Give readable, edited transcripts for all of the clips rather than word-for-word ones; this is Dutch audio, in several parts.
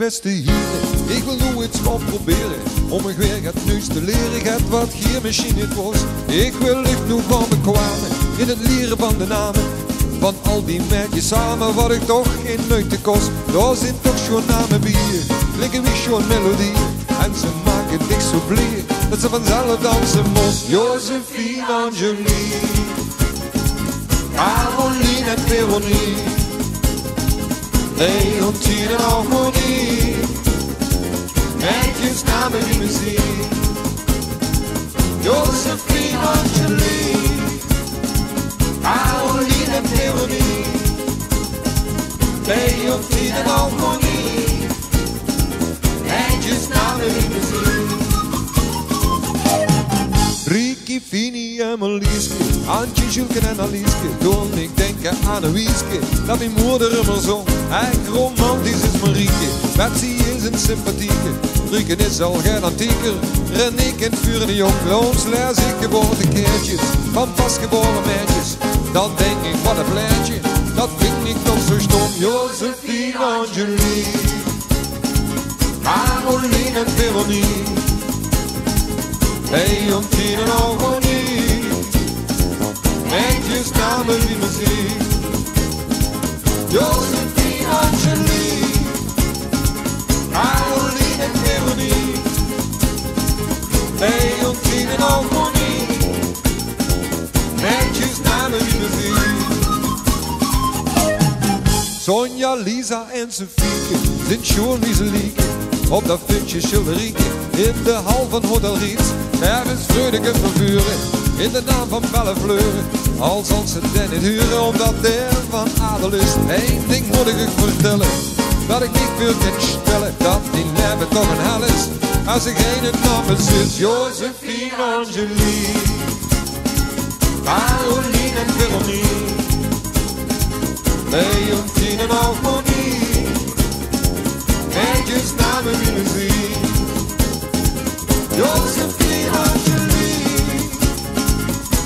beste hier. Ik wil nog iets gaan proberen, om me weer het nieuws te leren. Ik heb wat hier misschien niet was. Ik wil licht nog gaan bekwamen, in het leren van de namen. Van al die merkjes samen, wat ik toch geen moeite kost. Daar zit toch schon namen bier, klinken wie schon melodie. En ze maken dich zo blij, dat ze vanzelf dansen moest. Josephine, Angeline, Caroline en Veronique, Leontine en Harmonie, merkjes namen die muziek. Josephine, Angeline, Caroline en Veronique, Leontine en Harmonie, merkjes namen die muziek. Ricky, Fini en Marlieske, Antje, Julke en Alieske, toen ik denken aan een wieske, dat mijn moeder immer zong. Echt romantisch is Marieke, Betsy is een sympathieke, Rieken is al geen antieker, René kent vuur in de jong. Ons lees ik geboortekeertjes van pasgeboren meisjes, dan denk ik wat een pleintje, dat vind ik toch zo stom. Josephine, Angeline, Caroline en Veronique, Leontine en Harmonie, merkjes namen die muziek. Josephine, Angeline, Caroline en Veronique, Leontine en Harmonie, merkjes namen die muziek. Sonja, Lisa en Sofieke zijn schon wie ze liegen. Op dat puntje schilderieke in de hal van Hotel Riets. Er is vreugde vervuren in de naam van Belle Fleur. Al zal ze den niet huren omdat er van adel is. Eén ding moet ik u vertellen, dat ik niet veel kan stellen. Dat die leven toch een hel is, als ik geen naam bezit. Josephine, Angeline, Caroline en Veronique, Leontine en Harmonie, merkjes namen die muziek. Josephine, Angeline,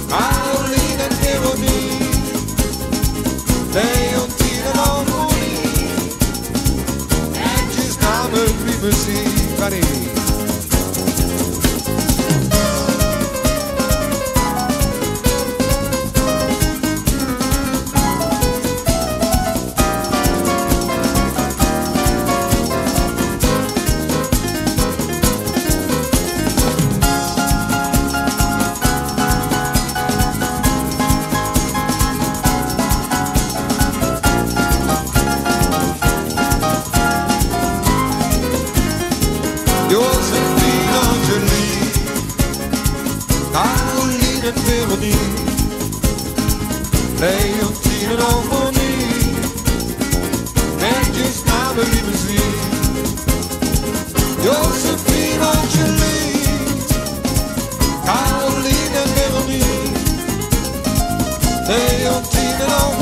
Caroline en Veronique, Leontine en Harmonie, merkjes namen die muziek. Josephine, Angeline, Caroline en Veronique, Leontine en Harmonie, merkjes namen die muziek. Josephine, Angeline, Caroline en Veronique, Leontine en Harmonie.